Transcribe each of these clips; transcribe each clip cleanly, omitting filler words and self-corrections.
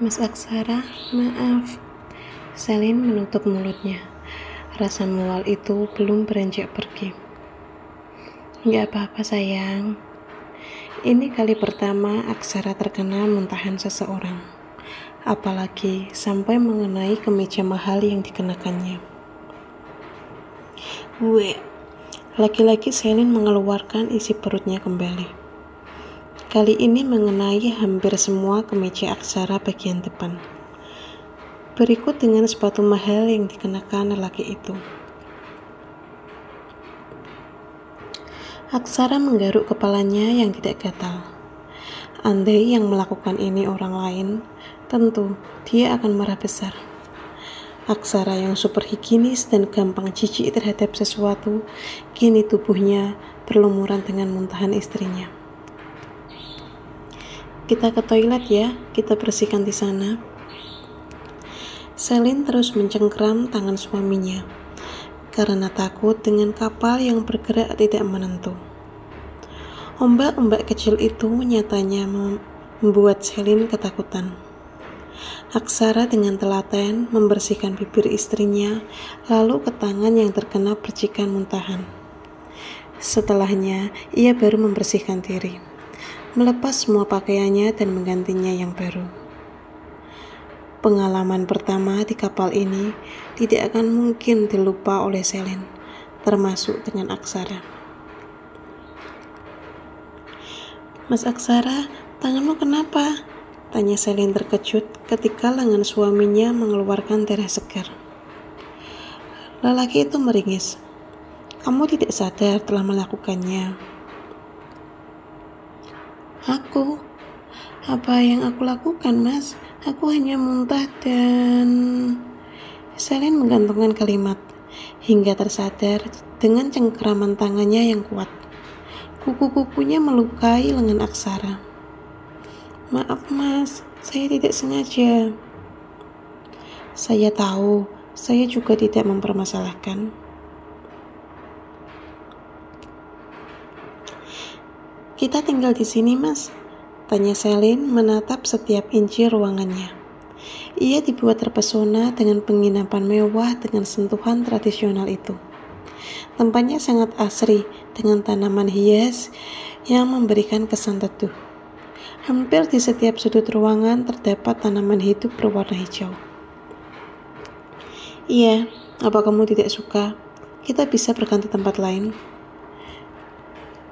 Mas Aksara, maaf. Selin menutup mulutnya. Rasa mual itu belum beranjak pergi. Nggak apa-apa sayang. Ini kali pertama Aksara terkena muntahan seseorang. Apalagi sampai mengenai kemeja mahal yang dikenakannya. Laki-laki Selin mengeluarkan isi perutnya kembali. Kali ini mengenai hampir semua kemeja Aksara bagian depan. Berikut dengan sepatu mahal yang dikenakan lelaki itu. Aksara menggaruk kepalanya yang tidak gatal. Andai yang melakukan ini orang lain, tentu dia akan marah besar. Aksara yang super higienis dan gampang jijik terhadap sesuatu, kini tubuhnya berlumuran dengan muntahan istrinya. Kita ke toilet ya, kita bersihkan di sana. Selin terus mencengkeram tangan suaminya, karena takut dengan kapal yang bergerak tidak menentu. Ombak-ombak kecil itu nyatanya membuat Selin ketakutan. Aksara dengan telaten membersihkan bibir istrinya, lalu ke tangan yang terkena percikan muntahan. Setelahnya, ia baru membersihkan diri, melepas semua pakaiannya dan menggantinya yang baru. Pengalaman pertama di kapal ini tidak akan mungkin dilupa oleh Selin, termasuk dengan Aksara. Mas Aksara, tanganmu kenapa? Tanya Selin terkejut ketika lengan suaminya mengeluarkan darah segar. Lelaki itu meringis. Kamu tidak sadar telah melakukannya. Aku? Apa yang aku lakukan, Mas? Aku hanya muntah dan... Selin menggantungkan kalimat, hingga tersadar dengan cengkeraman tangannya yang kuat. Kuku-kukunya melukai lengan Aksara. Maaf, Mas, saya tidak sengaja. Saya tahu, saya juga tidak mempermasalahkan. Kita tinggal di sini, Mas. Tanya Selin menatap setiap inci ruangannya. Ia dibuat terpesona dengan penginapan mewah dengan sentuhan tradisional itu. Tempatnya sangat asri dengan tanaman hias yang memberikan kesan teduh. Hampir di setiap sudut ruangan terdapat tanaman hidup berwarna hijau. Iya, apa kamu tidak suka? Kita bisa berganti tempat lain.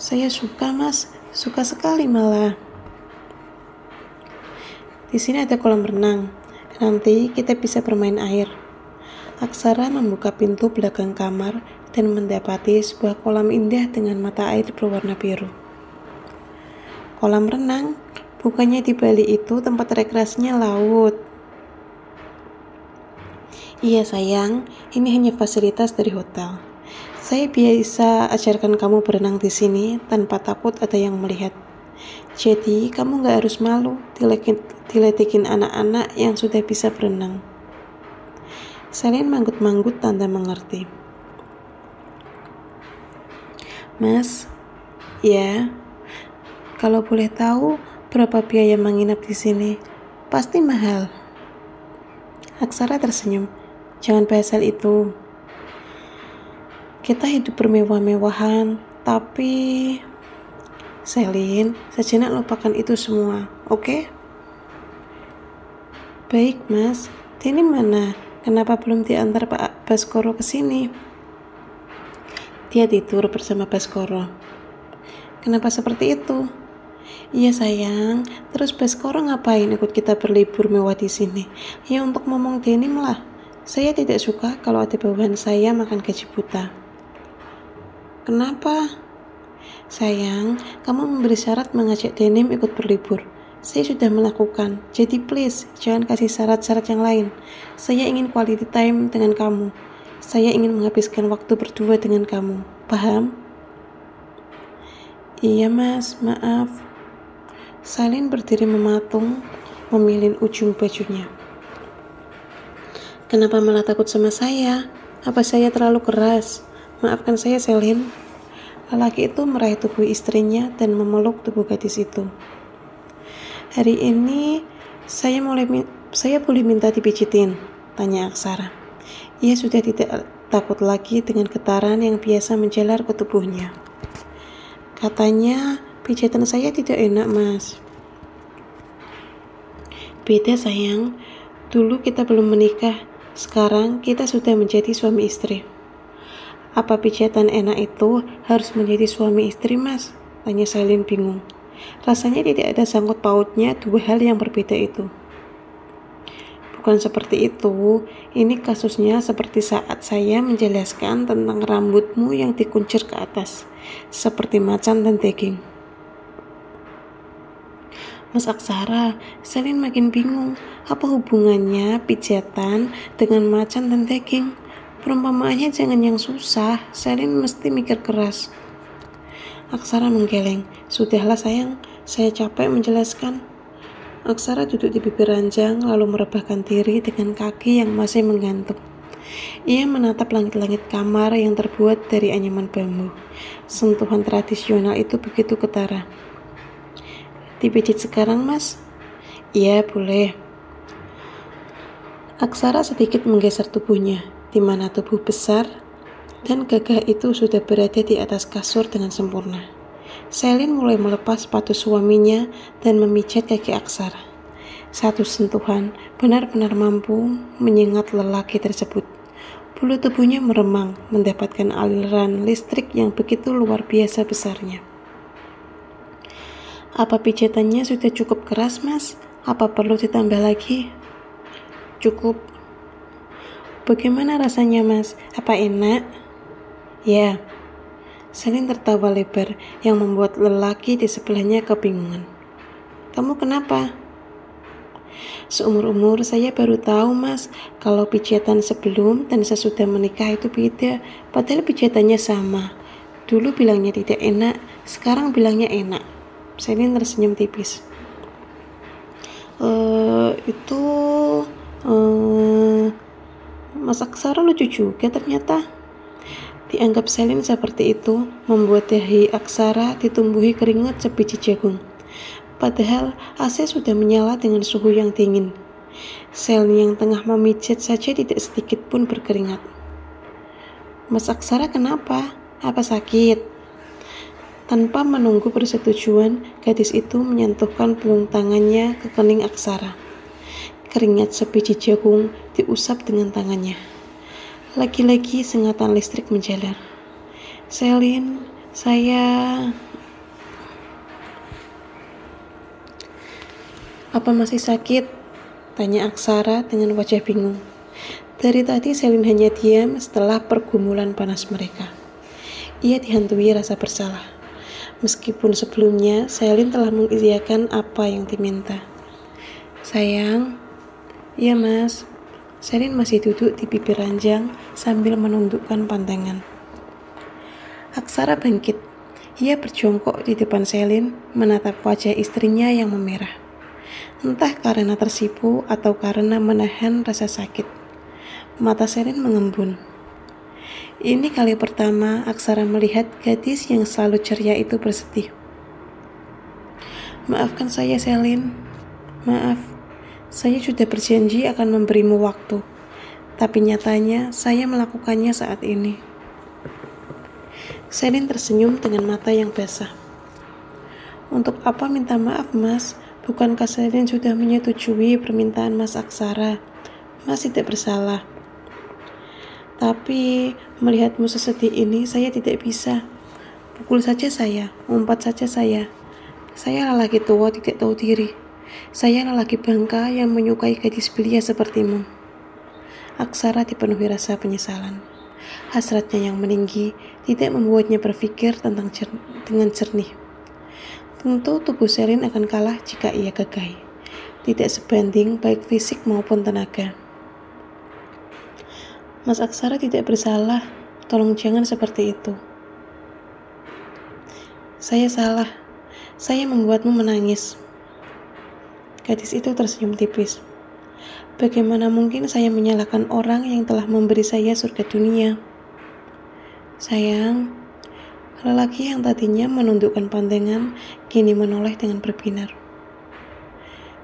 Saya suka, Mas. Suka sekali malah. Di sini ada kolam renang. Nanti kita bisa bermain air. Aksara membuka pintu belakang kamar dan mendapati sebuah kolam indah dengan mata air berwarna biru. Kolam renang? Bukannya di Bali itu tempat rekreasinya laut? Iya sayang, ini hanya fasilitas dari hotel. Saya bisa ajarkan kamu berenang di sini tanpa takut ada yang melihat. Jadi, kamu gak harus malu diledekin anak-anak yang sudah bisa berenang. Selin manggut-manggut tanda mengerti. Mas, ya, kalau boleh tahu berapa biaya menginap di sini? Pasti mahal. Aksara tersenyum. Jangan bahas hal itu. Kita hidup bermewah-mewahan, tapi... Selin, sejenak lupakan itu semua, oke? Baik, Mas. Ini mana? Kenapa belum diantar Pak Baskoro ke sini? Dia tidur bersama Baskoro. Kenapa seperti itu? Iya sayang, terus Baskoro ngapain ikut kita berlibur mewah di sini? Ya untuk ngomong denim lah. Saya tidak suka kalau ada bawahan saya makan gaji buta. Kenapa? Sayang, kamu memberi syarat mengajak denim ikut berlibur. Saya sudah melakukan, jadi please, jangan kasih syarat-syarat yang lain. Saya ingin quality time dengan kamu. Saya ingin menghabiskan waktu berdua dengan kamu. Paham? Iya mas, maaf. Selin berdiri mematung, memilih ujung bajunya. Kenapa malah takut sama saya? Apa saya terlalu keras? Maafkan saya, Selin. Lelaki itu meraih tubuh istrinya dan memeluk tubuh gadis itu. Hari ini Saya boleh minta dipijitin? Tanya Aksara. Ia sudah tidak takut lagi dengan getaran yang biasa menjalar ke tubuhnya. Katanya, pijatan saya tidak enak, Mas. Beda sayang, dulu kita belum menikah, sekarang kita sudah menjadi suami istri. Apa pijatan enak itu harus menjadi suami istri, Mas? Tanya Selin bingung. Rasanya tidak ada sangkut pautnya dua hal yang berbeda itu. Bukan seperti itu, ini kasusnya seperti saat saya menjelaskan tentang rambutmu yang dikuncir ke atas, seperti macan dan daging. Mas Aksara, Selin makin bingung, apa hubungannya pijatan dengan macan dan daging? Perumpamaannya jangan yang susah, Selin mesti mikir keras. Aksara menggeleng, sudahlah sayang, saya capek menjelaskan. Aksara duduk di bibir ranjang lalu merebahkan diri dengan kaki yang masih menggantung. Ia menatap langit-langit kamar yang terbuat dari anyaman bambu. Sentuhan tradisional itu begitu ketara. Dipijit sekarang, Mas? Iya, boleh. Aksara sedikit menggeser tubuhnya, di mana tubuh besar dan gagah itu sudah berada di atas kasur dengan sempurna. Selin mulai melepas sepatu suaminya dan memijat kaki Aksara. Satu sentuhan benar-benar mampu menyengat lelaki tersebut. Bulu tubuhnya meremang mendapatkan aliran listrik yang begitu luar biasa besarnya. Apa pijatannya sudah cukup keras, Mas? Apa perlu ditambah lagi? Cukup. Bagaimana rasanya, Mas? Apa enak? Ya. Selin tertawa lebar yang membuat lelaki di sebelahnya kebingungan. Kamu kenapa? Seumur-umur saya baru tahu, Mas, kalau pijatan sebelum dan sesudah menikah itu beda, padahal pijatannya sama. Dulu bilangnya tidak enak, sekarang bilangnya enak. Selin tersenyum tipis. Mas Aksara lucu juga ternyata. Dianggap Selin seperti itu, membuat dahi Aksara ditumbuhi keringat sebiji jagung. Padahal AC sudah menyala dengan suhu yang dingin. Selin yang tengah memijat saja tidak sedikit pun berkeringat. Mas Aksara kenapa? Apa sakit? Tanpa menunggu persetujuan, gadis itu menyentuhkan punggung tangannya ke kening Aksara. Keringat sebiji jagung diusap dengan tangannya. Lagi-lagi sengatan listrik menjalar. Selin, saya... Apa masih sakit? Tanya Aksara dengan wajah bingung. Dari tadi Selin hanya diam setelah pergumulan panas mereka. Ia dihantui rasa bersalah. Meskipun sebelumnya Selin telah mengiyakan apa yang diminta. Sayang, iya Mas. Selin masih duduk di bibir ranjang sambil menundukkan pandangan. Aksara bangkit. Ia berjongkok di depan Selin, menatap wajah istrinya yang memerah. Entah karena tersipu atau karena menahan rasa sakit. Mata Selin mengembun. Ini kali pertama Aksara melihat gadis yang selalu ceria itu bersedih. Maafkan saya, Selin. Maaf. Saya sudah berjanji akan memberimu waktu, tapi nyatanya saya melakukannya saat ini. Selin tersenyum dengan mata yang basah. Untuk apa minta maaf, Mas? Bukankah Selin sudah menyetujui permintaan Mas Aksara? Mas tidak bersalah. Tapi melihatmu sesedih ini saya tidak bisa. Pukul saja saya, umpat saja saya. Saya lelaki tua tidak tahu diri. Saya lelaki bangka yang menyukai gadis belia sepertimu. Aksara dipenuhi rasa penyesalan. Hasratnya yang meninggi tidak membuatnya berpikir dengan jernih. Tentu tubuh Selin akan kalah jika ia gagah. Tidak sebanding baik fisik maupun tenaga. Mas Aksara tidak bersalah. Tolong jangan seperti itu. Saya salah. Saya membuatmu menangis. Gadis itu tersenyum tipis. Bagaimana mungkin saya menyalahkan orang yang telah memberi saya surga dunia? Sayang, lelaki yang tadinya menundukkan pandangan kini menoleh dengan berbinar.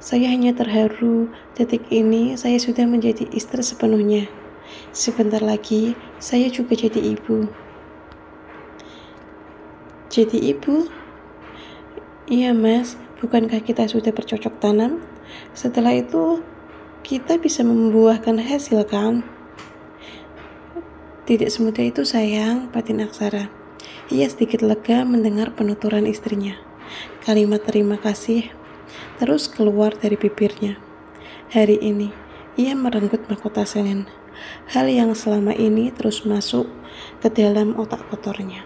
Saya hanya terharu, detik ini saya sudah menjadi istri sepenuhnya. Sebentar lagi, saya juga jadi ibu. Jadi ibu? Iya mas, bukankah kita sudah bercocok tanam? Setelah itu, kita bisa membuahkan hasil kan? Tidak semudah itu sayang, batin Aksara. Ia sedikit lega mendengar penuturan istrinya. Kalimat terima kasih terus keluar dari bibirnya. Hari ini, ia merenggut mahkota Selin. Hal yang selama ini terus masuk ke dalam otak kotornya.